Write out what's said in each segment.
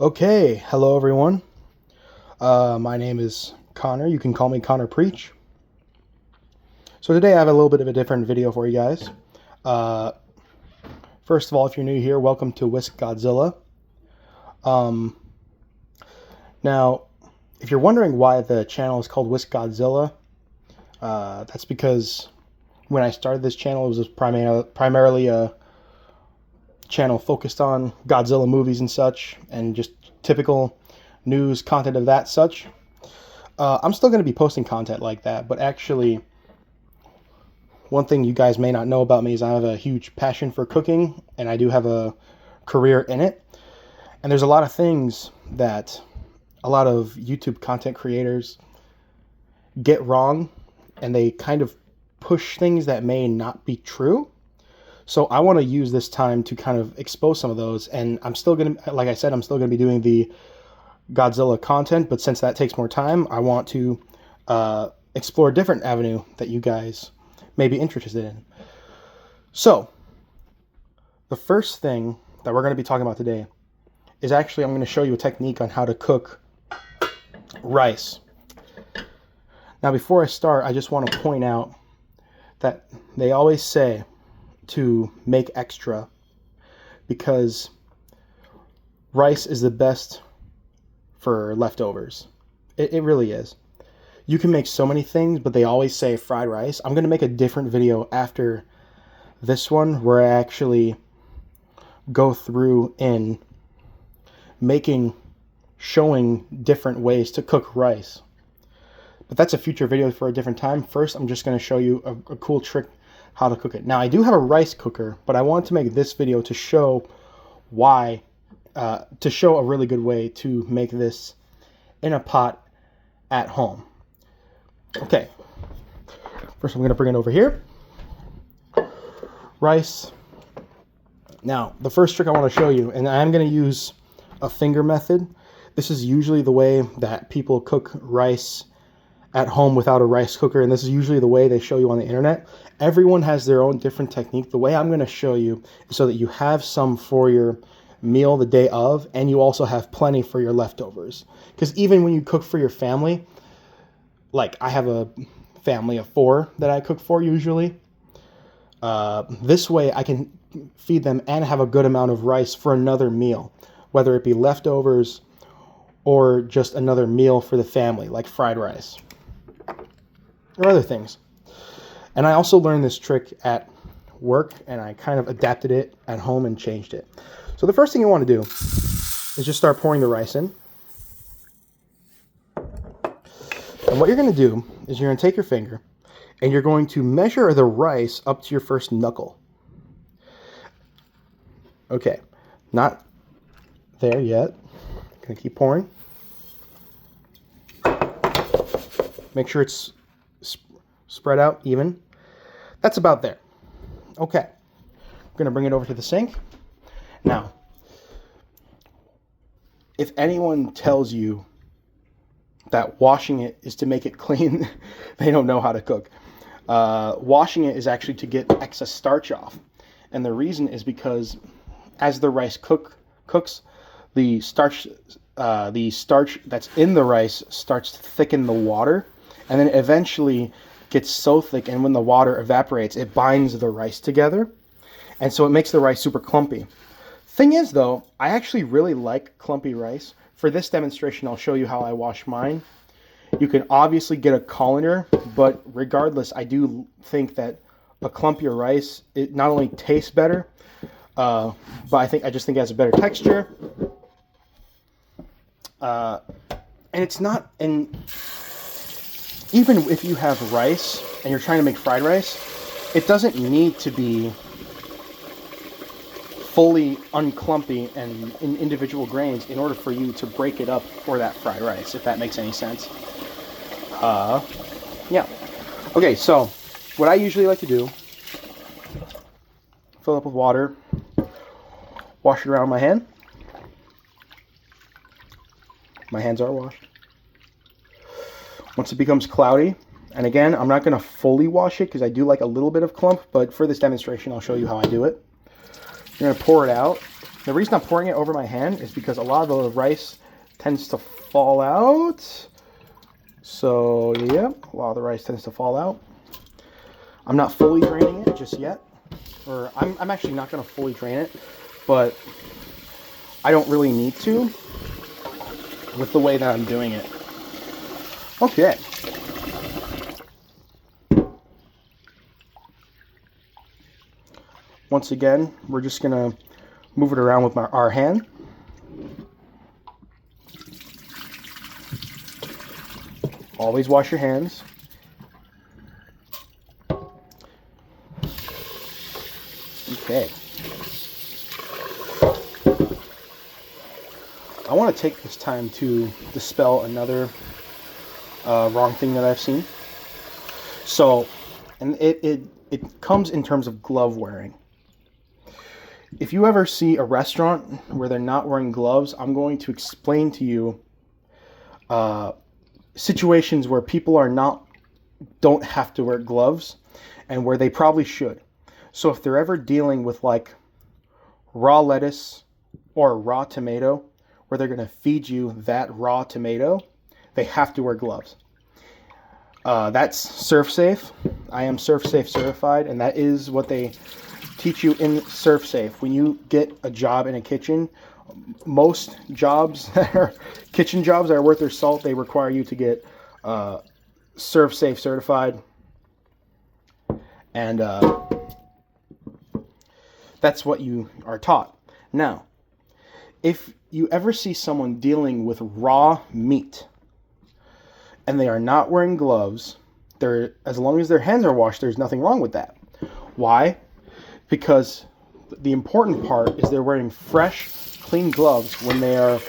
Okay, hello everyone. My name is Connor. You can call me Connor Preach. So today I have a little bit of a different video for you guys. First of all, if you're new here, welcome to WHISK Godzilla. Now, if you're wondering why the channel is called WHISK Godzilla, that's because when I started this channel, it was primarily a channel focused on Godzilla movies and such, and just typical news content of that such. I'm still going to be posting content like that, but actually, one thing you guys may not know about me is I have a huge passion for cooking, and I do have a career in it. And there's a lot of things that a lot of YouTube content creators get wrong, and they kind of push things that may not be true. So I want to use this time to kind of expose some of those, and I'm still going to, like I said, I'm still going to be doing the Godzilla content, but since that takes more time, I want to explore a different avenue that you guys may be interested in. So, the first thing that we're going to be talking about today is actually I'm going to show you a technique on how to cook rice. Now, before I start, I just want to point out that they always say to make extra because rice is the best for leftovers. It really is. You can make so many things, but they always say fried rice. I'm going to make a different video after this one where I actually go through in showing different ways to cook rice. But that's a future video for a different time. First, I'm just going to show you a cool trick how to cook it. Now, I do have a rice cooker, but I wanted to make this video to show why, to show a really good way to make this in a pot at home. Okay, first I'm going to bring it over here. Rice. Now, the first trick I want to show you, and I'm going to use a finger method. This is usually the way that people cook rice at home without a rice cooker, and this is usually the way they show you on the internet. Everyone has their own different technique. The way I'm going to show you is so that you have some for your meal the day of, and you also have plenty for your leftovers. Because even when you cook for your family, like I have a family of 4 that I cook for usually, this way I can feed them and have a good amount of rice for another meal, whether it be leftovers or just another meal for the family, like fried rice or other things. And I also learned this trick at work, and I kind of adapted it at home and changed it. So the first thing you want to do is just start pouring the rice in. And what you're going to do is you're going to take your finger and you're going to measure the rice up to your first knuckle. Okay, not there yet. Going to keep pouring. Make sure it's spread out even. That's about there. Okay, I'm going to bring it over to the sink. Now, if anyone tells you that washing it is to make it clean, they don't know how to cook. Washing it is actually to get excess starch off. And the reason is because as the rice cooks, the starch that's in the rice starts to thicken the water, and then eventually gets so thick, and when the water evaporates, it binds the rice together, and so it makes the rice super clumpy. Thing is, though, I actually really like clumpy rice. For this demonstration, I'll show you how I wash mine. You can obviously get a colander, but regardless, I do think that a clumpier rice, it not only tastes better, but I just think it has a better texture. And it's not, and even if you have rice and you're trying to make fried rice, it doesn't need to be fully unclumpy and in individual grains in order for you to break it up for that fried rice, if that makes any sense. Yeah. Okay, so what I usually like to do, fill up with water, wash it around my hand. My hands are washed. Once it becomes cloudy, and again, I'm not going to fully wash it because I do like a little bit of clump, but for this demonstration, I'll show you how I do it. You're going to pour it out, The reason I'm pouring it over my hand is because a lot of the rice tends to fall out. So, yeah, a lot of the rice tends to fall out. I'm not fully draining it just yet. Or I'm actually not going to fully drain it, but I don't really need to with the way that I'm doing it. Okay. Once again, we're just going to move it around with our hand. Always wash your hands. Okay. I want to take this time to dispel another wrong thing that I've seen. So, and it comes in terms of glove wearing. If you ever see a restaurant where they're not wearing gloves, I'm going to explain to you situations where people don't have to wear gloves and where they probably should. So if they're ever dealing with like raw lettuce or raw tomato, where they're going to feed you that raw tomato, they have to wear gloves. That's SurfSafe. I am SurfSafe certified, and that is what they teach you in SurfSafe. When you get a job in a kitchen, most jobs that are kitchen jobs that are worth their salt, they require you to get SurfSafe certified, and that's what you are taught. Now, if you ever see someone dealing with raw meat and they are not wearing gloves, as long as their hands are washed, there's nothing wrong with that. Why? Because the important part is they're wearing fresh, clean gloves when they are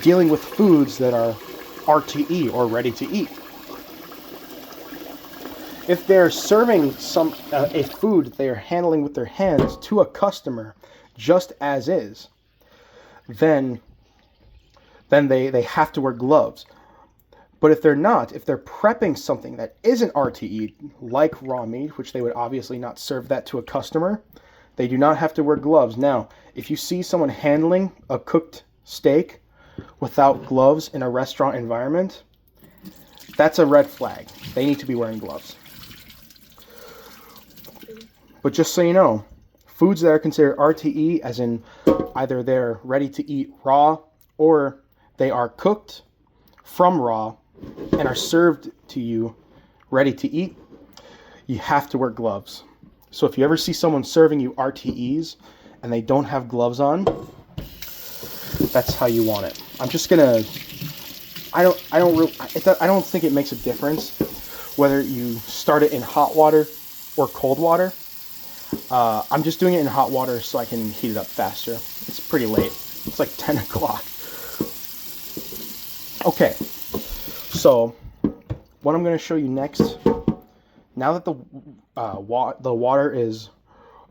dealing with foods that are RTE, or ready to eat. If they're serving a food they are handling with their hands to a customer just as is, then they have to wear gloves. But if they're not, if they're prepping something that isn't RTE, like raw meat, which they would obviously not serve that to a customer, they do not have to wear gloves. Now, if you see someone handling a cooked steak without gloves in a restaurant environment, that's a red flag. They need to be wearing gloves. But just so you know, foods that are considered RTE, as in either they're ready to eat raw or they are cooked from raw and are served to you ready to eat, you have to wear gloves. So if you ever see someone serving you RTEs and they don't have gloves on, that's how you want it. I'm just gonna. I don't think it makes a difference whether you start it in hot water or cold water. I'm just doing it in hot water so I can heat it up faster. It's pretty late. It's like 10 o'clock. Okay, so what I'm going to show you next, now that the water is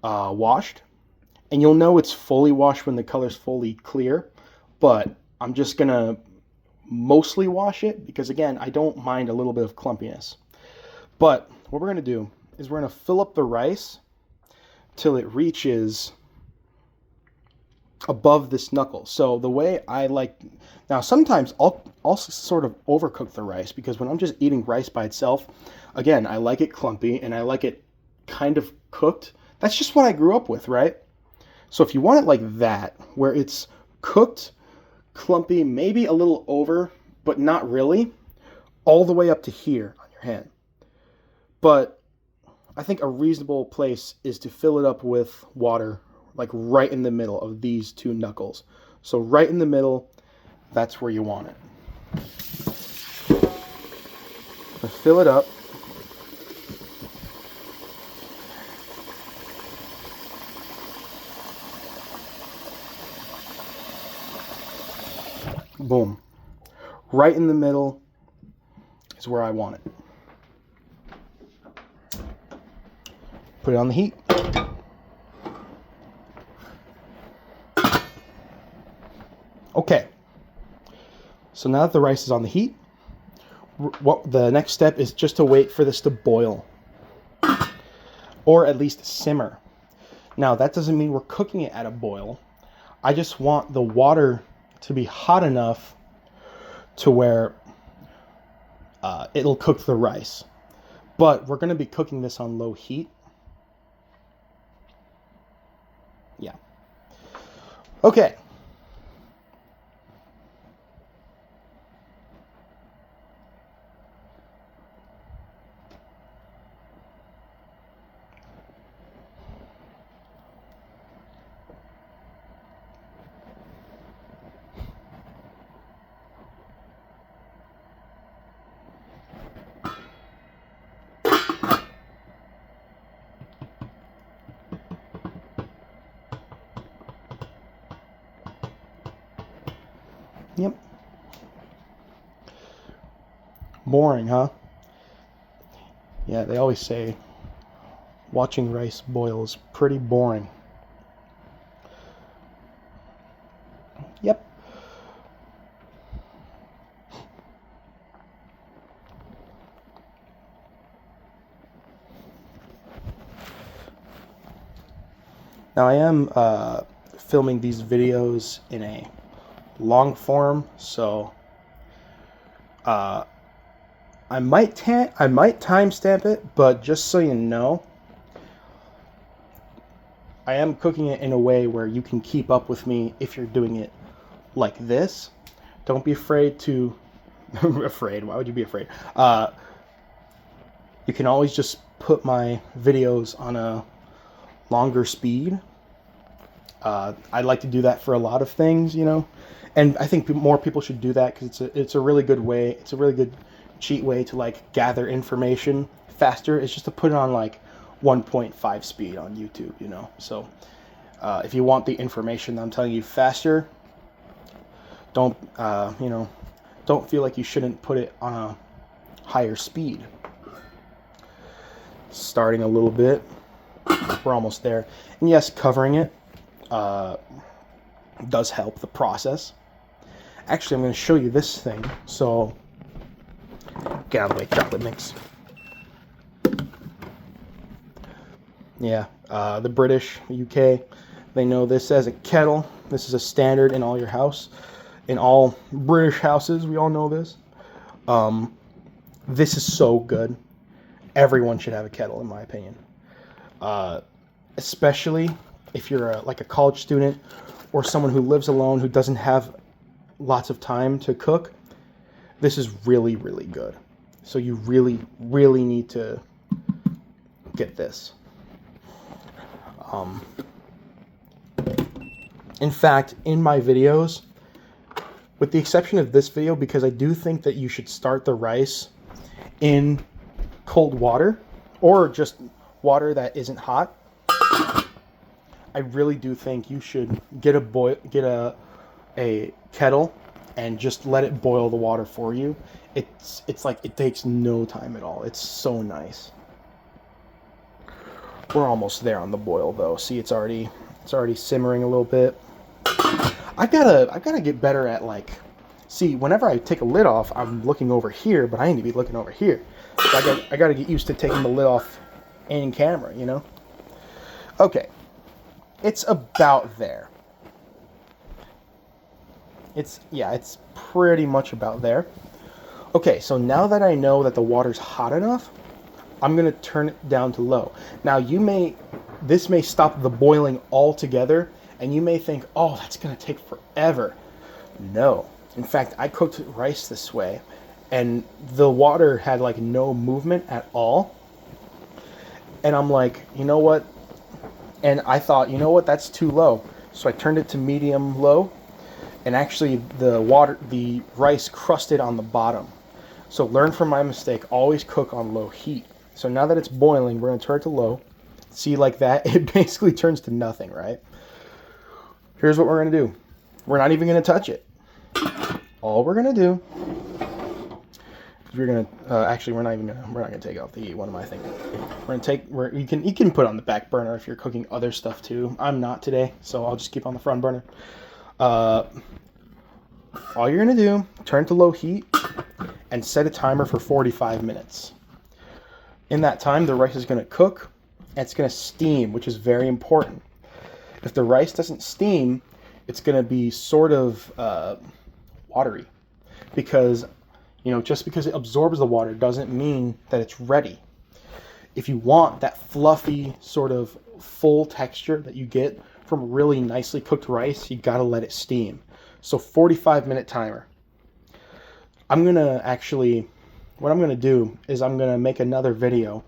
washed, and you'll know it's fully washed when the color's fully clear, but I'm just going to mostly wash it because, again, I don't mind a little bit of clumpiness. But what we're going to do is we're going to fill up the rice till it reaches above this knuckle. So the way I like, now sometimes I'll sort of overcook the rice, because when I'm just eating rice by itself, again, I like it clumpy and I like it kind of cooked. That's just what I grew up with, right? So if you want it like that, where it's cooked, clumpy, maybe a little over, but not really, all the way up to here on your hand. But I think a reasonable place is to fill it up with water, like right in the middle of these two knuckles. So right in the middle, that's where you want it. Fill it up. Boom. Right in the middle is where I want it. Put it on the heat. Okay. So now that the rice is on the heat, what the next step is just to wait for this to boil, or at least simmer. Now, that doesn't mean we're cooking it at a boil. I just want the water to be hot enough to where it'll cook the rice. But we're going to be cooking this on low heat. Yeah. Okay. Yep. Boring, huh? Yeah, they always say watching rice boil is pretty boring. Yep. Now I am filming these videos in a long form, so I might timestamp it, but just so you know, I am cooking it in a way where you can keep up with me if you're doing it like this. Don't be afraid to afraid. Why would you be afraid? You can always just put my videos on a longer speed. I'd like to do that for a lot of things, you know, and I think more people should do that because it's a really good way. It's a really good cheat way to like gather information faster. It's just to put it on like 1.5 speed on YouTube, you know. So if you want the information that I'm telling you faster, don't don't feel like you shouldn't put it on a higher speed. Starting a little bit, we're almost there, and yes, covering it does help the process. Actually, I'm going to show you this thing. So get out of the way, chocolate mix. Yeah, the British, UK, they know this as a kettle. This is a standard in all your house. In all British houses, we all know this. This is so good. Everyone should have a kettle, in my opinion. Especially if you're like a college student or someone who lives alone who doesn't have lots of time to cook. This is really, really good. So you really, really need to get this. In fact, in my videos, with the exception of this video, because I do think that you should start the rice in cold water or just water that isn't hot, I really do think you should get a kettle and just let it boil the water for you. It's like it takes no time at all. It's so nice. We're almost there on the boil though. See, it's already simmering a little bit. I gotta get better at like, see, whenever I take a lid off, I'm looking over here, but I need to be looking over here. So I gotta get used to taking the lid off in camera, you know? Okay. It's about there. It's pretty much about there. Okay, so now that I know that the water's hot enough, I'm gonna turn it down to low. Now this may stop the boiling altogether, and you may think, oh, that's gonna take forever. No. In fact, I cooked rice this way, and the water had like no movement at all. And I'm like, you know what? And I thought, you know what, that's too low. So I turned it to medium low, and actually the rice crusted on the bottom. So learn from my mistake, always cook on low heat. So now that it's boiling, we're gonna turn it to low. See, like that, it basically turns to nothing, right? Here's what we're gonna do. We're not even gonna touch it. All we're gonna do, we're not gonna take off the heat. What am I thinking? You can put it on the back burner if you're cooking other stuff too. I'm not today, so I'll just keep on the front burner. All you're gonna do, turn to low heat and set a timer for 45 minutes. In that time, the rice is gonna cook and it's gonna steam, which is very important. If the rice doesn't steam, it's going to be sort of watery, because just because it absorbs the water doesn't mean that it's ready. If you want that fluffy sort of full texture that you get from really nicely cooked rice, you got to let it steam. So 45-minute timer. I'm going to actually, what I'm going to do is I'm going to make another video.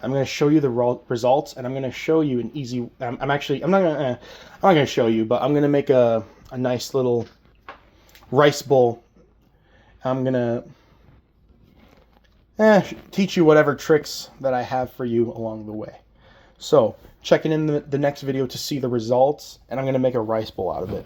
I'm going to show you the results, and I'm going to show you an easy, I'm not going to show you, but I'm going to make a nice little rice bowl. I'm going to teach you whatever tricks that I have for you along the way. So check in the next video to see the results, and I'm going to make a rice bowl out of it.